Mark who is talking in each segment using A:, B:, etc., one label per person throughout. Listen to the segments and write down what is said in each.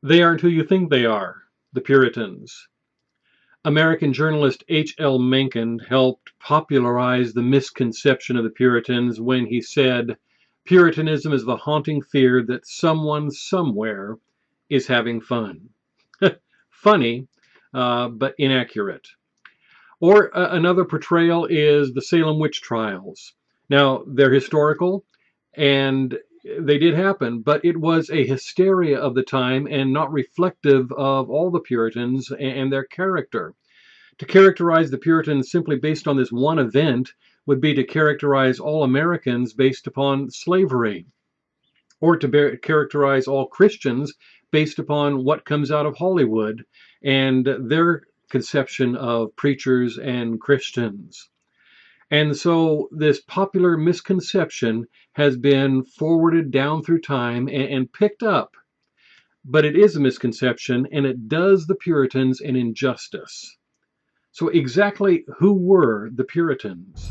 A: They aren't who you think they are, the Puritans. American journalist H.L. Mencken helped popularize the misconception of the Puritans when he said, Puritanism is the haunting fear that someone somewhere is having fun. Funny, but inaccurate. Or another portrayal is the Salem witch trials. Now, they're historical and they did happen, but it was a hysteria of the time and not reflective of all the Puritans and their character. To characterize the Puritans simply based on this one event would be to characterize all Americans based upon slavery, or to characterize all Christians based upon what comes out of Hollywood and their conception of preachers and Christians. And so this popular misconception has been forwarded down through time and picked up. But it is a misconception and it does the Puritans an injustice. So, exactly who were the Puritans?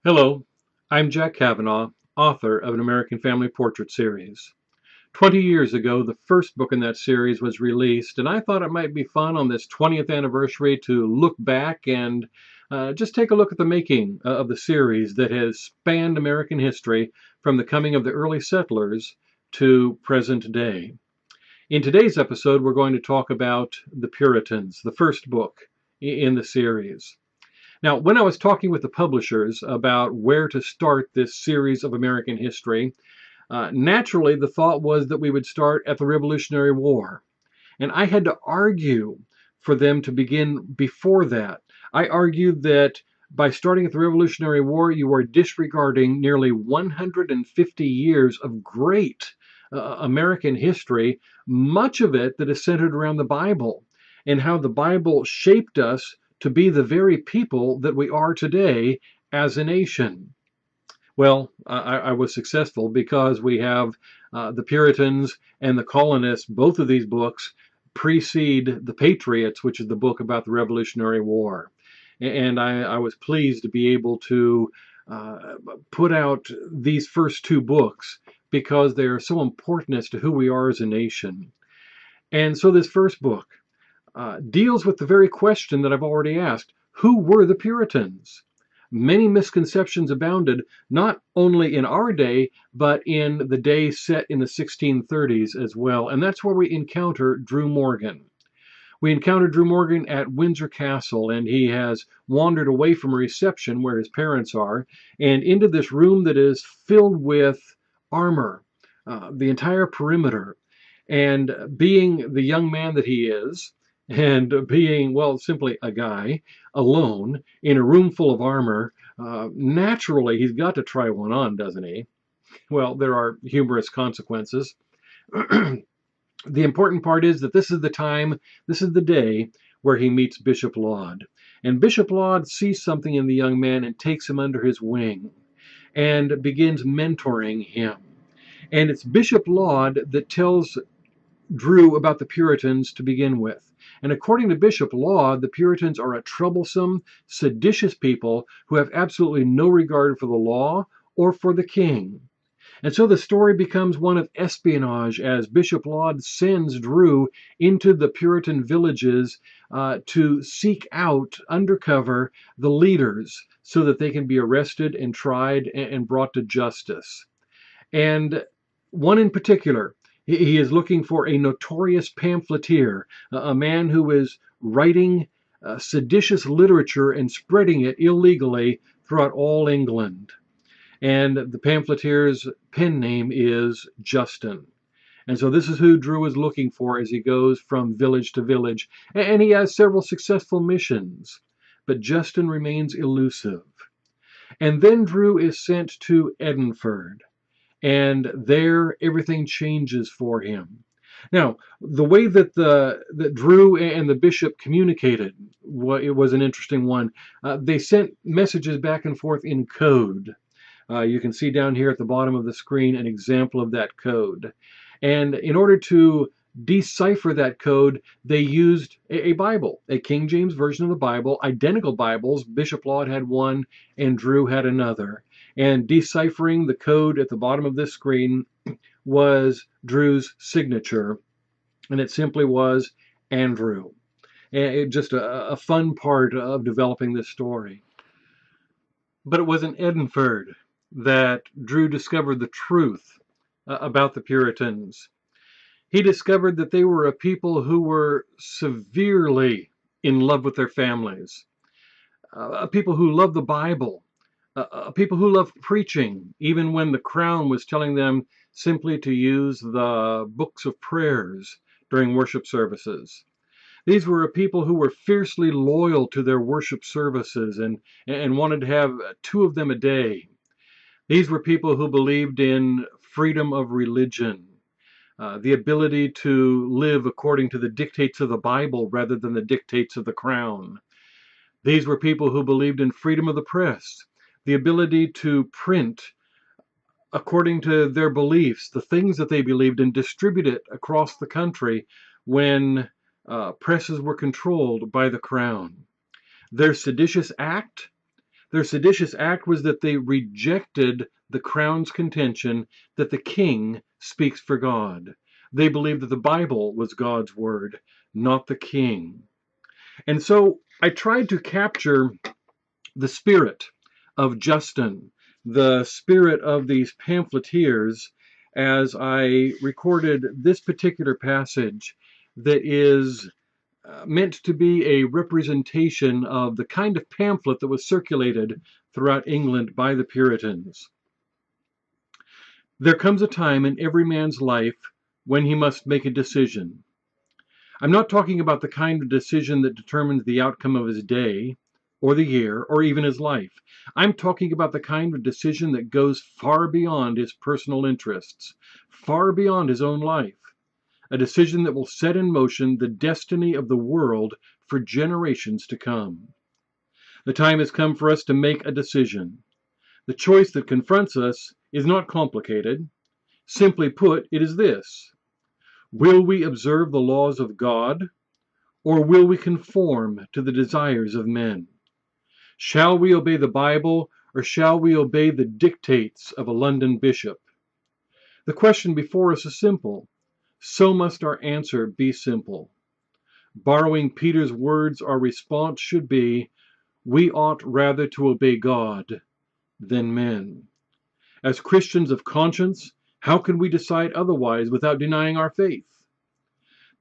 A: Hello, I'm Jack Cavanaugh, author of an American Family Portrait series. 20 years ago, the first book in that series was released, and I thought it might be fun on this 20th anniversary to look back and just take a look at the making of the series that has spanned American history from the coming of the early settlers to present day. In today's episode, we're going to talk about the Puritans, the first book in the series. Now, when I was talking with the publishers about where to start this series of American history, naturally the thought was that we would start at the Revolutionary War. And I had to argue for them to begin before that. I argued that by starting at the Revolutionary War, you are disregarding nearly 150 years of great American history, much of it that is centered around the Bible and how the Bible shaped us to be the very people that we are today as a nation. Well, I was successful because we have the Puritans and the Colonists. Both of these books precede the Patriots, which is the book about the Revolutionary War. And I was pleased to be able to uh, put out these first two books because they are so important as to who we are as a nation. And so this first book deals with the very question that I've already asked. Who were the Puritans? Many misconceptions abounded, not only in our day, but in the day set in the 1630s as well. And that's where we encounter Drew Morgan. We encounter Drew Morgan at Windsor Castle, and he has wandered away from a reception where his parents are and into this room that is filled with armor, the entire perimeter. And being the young man that he is, and being, well, simply a guy alone in a room full of armor, naturally he's got to try one on, doesn't he? Well, there are humorous consequences. The important part is that this is the time, this is the day where he meets Bishop Laud. And Bishop Laud sees something in the young man and takes him under his wing and begins mentoring him. And it's Bishop Laud that tells Drew about the Puritans to begin with. And according to Bishop Laud, the Puritans are a troublesome, seditious people who have absolutely no regard for the law or for the king. And so the story becomes one of espionage as Bishop Laud sends Drew into the Puritan villages to seek out undercover the leaders so that they can be arrested and tried and brought to justice. And one in particular, he is looking for a notorious pamphleteer, a man who is writing seditious literature and spreading it illegally throughout all England. And the pamphleteer's pen name is Justin. And so this is who Drew is looking for as he goes from village to village. And he has several successful missions, but Justin remains elusive. And then Drew is sent to Edinburgh, and there everything changes for him. Now, the way that Drew and the bishop communicated, it was an interesting one. They sent messages back and forth in code. You can see down here at the bottom of the screen an example of that code. And in order to decipher that code, they used a Bible, a King James version of the Bible, identical Bibles. Bishop Laud had one and Drew had another. And deciphering the code at the bottom of this screen was Drew's signature, and it simply was Andrew. And it just a fun part of developing this story. But it was in Edinburgh that Drew discovered the truth about the Puritans. He discovered that they were a people who were severely in love with their families, a people who loved the Bible, people who loved preaching, even when the crown was telling them simply to use the books of prayers during worship services. These were a people who were fiercely loyal to their worship services and wanted to have two of them a day. These were people who believed in freedom of religion, the ability to live according to the dictates of the Bible rather than the dictates of the crown. These were people who believed in freedom of the press, the ability to print according to their beliefs, the things that they believed, and distribute it across the country when presses were controlled by the crown. Their seditious act was that they rejected the crown's contention that the king speaks for God. They believed that the Bible was God's word, not the king. And so I tried to capture the spirit of Justin, the spirit of these pamphleteers, as I recorded this particular passage that is meant to be a representation of the kind of pamphlet that was circulated throughout England by the Puritans. There comes a time in every man's life when he must make a decision. I'm not talking about the kind of decision that determines the outcome of his day, or the year, or even his life. I'm talking about the kind of decision that goes far beyond his personal interests, far beyond his own life. A decision that will set in motion the destiny of the world for generations to come. The time has come for us to make a decision. The choice that confronts us is not complicated. Simply put, it is this: will we observe the laws of God, or will we conform to the desires of men? Shall we obey the Bible, or shall we obey the dictates of a London bishop? The question before us is simple. So must our answer be simple. Borrowing Peter's words, our response should be, we ought rather to obey God than men. As Christians of conscience, how can we decide otherwise without denying our faith?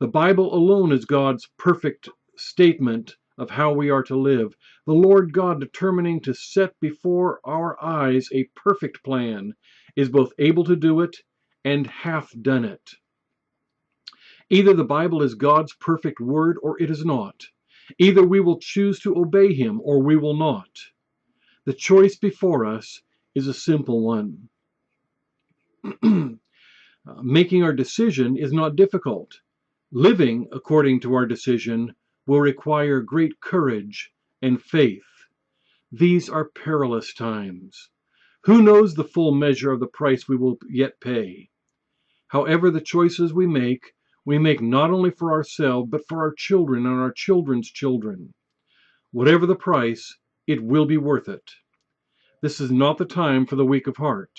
A: The Bible alone is God's perfect statement of how we are to live. The Lord God, determining to set before our eyes a perfect plan, is both able to do it and hath done it. Either the Bible is God's perfect word or it is not. Either we will choose to obey him or we will not. The choice before us is a simple one. Making our decision is not difficult. Living according to our decision will require great courage and faith. These are perilous times. Who knows the full measure of the price we will yet pay? However, the choices we make not only for ourselves, but for our children and our children's children. Whatever the price, it will be worth it. This is not the time for the weak of heart.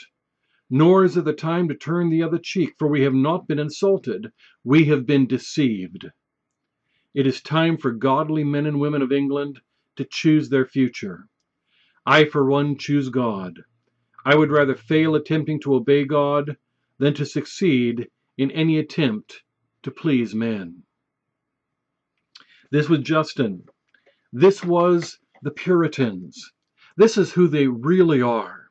A: Nor is it the time to turn the other cheek, for we have not been insulted, we have been deceived. It is time for godly men and women of England to choose their future. I, for one, choose God. I would rather fail attempting to obey God than to succeed in any attempt to please men. This was Justin. This was the Puritans. This is who they really are.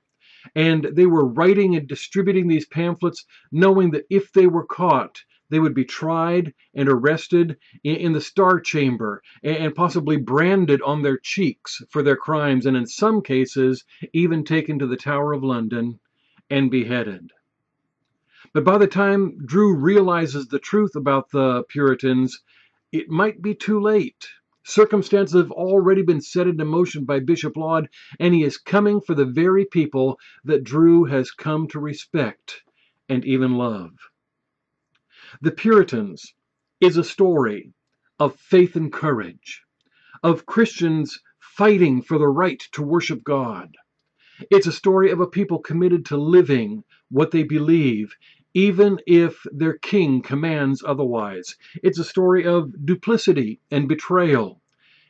A: And they were writing and distributing these pamphlets knowing that if they were caught, they would be tried and arrested in the Star Chamber and possibly branded on their cheeks for their crimes, and in some cases even taken to the Tower of London and beheaded. But by the time Drew realizes the truth about the Puritans, it might be too late. Circumstances have already been set into motion by Bishop Laud, and he is coming for the very people that Drew has come to respect and even love. The Puritans is a story of faith and courage, of Christians fighting for the right to worship God. It's a story of a people committed to living what they believe, even if their king commands otherwise. It's a story of duplicity and betrayal,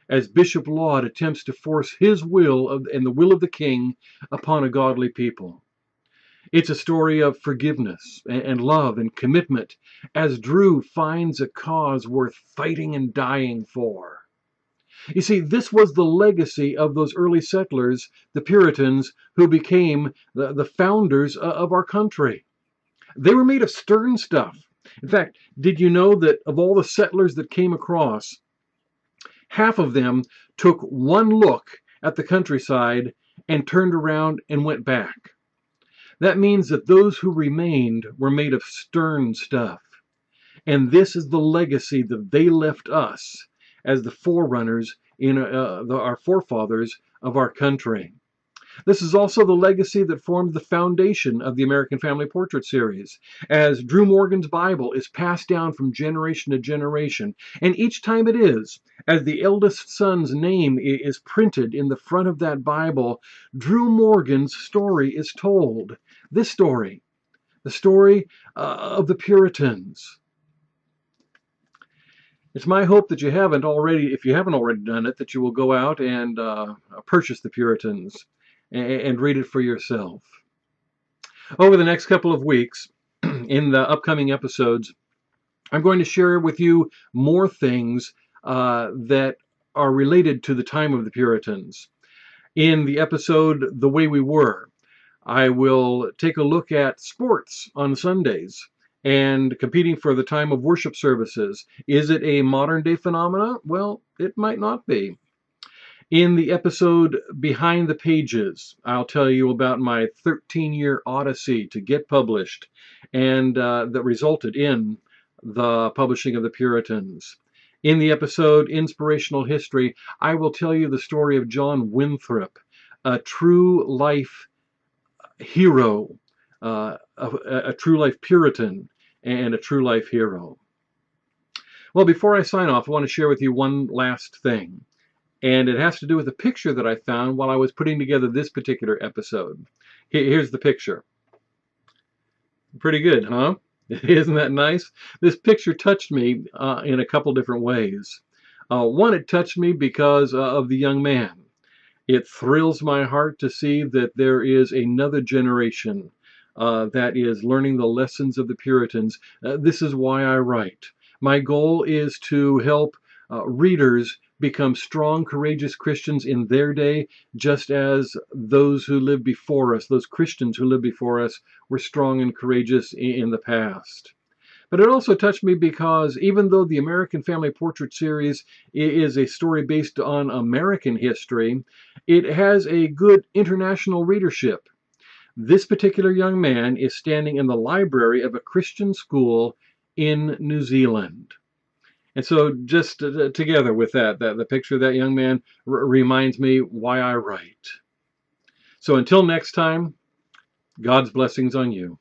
A: as Bishop Laud attempts to force his will and the will of the king upon a godly people. It's a story of forgiveness and love and commitment, as Drew finds a cause worth fighting and dying for. You see, this was the legacy of those early settlers, the Puritans, who became the founders of our country. They were made of stern stuff. In fact, did you know that of all the settlers that came across, half of them took one look at the countryside and turned around and went back? That means that those who remained were made of stern stuff. And this is the legacy that they left us as the forerunners in our forefathers of our country. This is also the legacy that formed the foundation of the American Family Portrait series, as Drew Morgan's Bible is passed down from generation to generation. And each time it is, as the eldest son's name is printed in the front of that Bible, Drew Morgan's story is told. This story, the story of the Puritans. It's my hope that if you haven't already done it, that you will go out and purchase the Puritans and read it for yourself. Over the next couple of weeks, in the upcoming episodes, I'm going to share with you more things that are related to the time of the Puritans. In the episode, The Way We Were, I will take a look at sports on Sundays and competing for the time of worship services. Is it a modern day phenomena? Well, it might not be. In the episode Behind the Pages, I'll tell you about my 13-year odyssey to get published, and that resulted in the publishing of the Puritans. In the episode Inspirational History, I will tell you the story of John Winthrop, a true life hero, a true life Puritan, and a true life hero. Well, before I sign off, I want to share with you one last thing. And it has to do with a picture that I found while I was putting together this particular episode. Here's the picture. Pretty good, huh? Isn't that nice? This picture touched me in a couple different ways. One, it touched me because of the young man. It thrills my heart to see that there is another generation that is learning the lessons of the Puritans. This is why I write. My goal is to help readers become strong, courageous Christians in their day, just as those who lived before us, those Christians who lived before us, were strong and courageous in the past. But it also touched me because even though the American Family Portrait series is a story based on American history, it has a good international readership. This particular young man is standing in the library of a Christian school in New Zealand. And so just together with that the picture of that young man reminds me why I write. So until next time, God's blessings on you.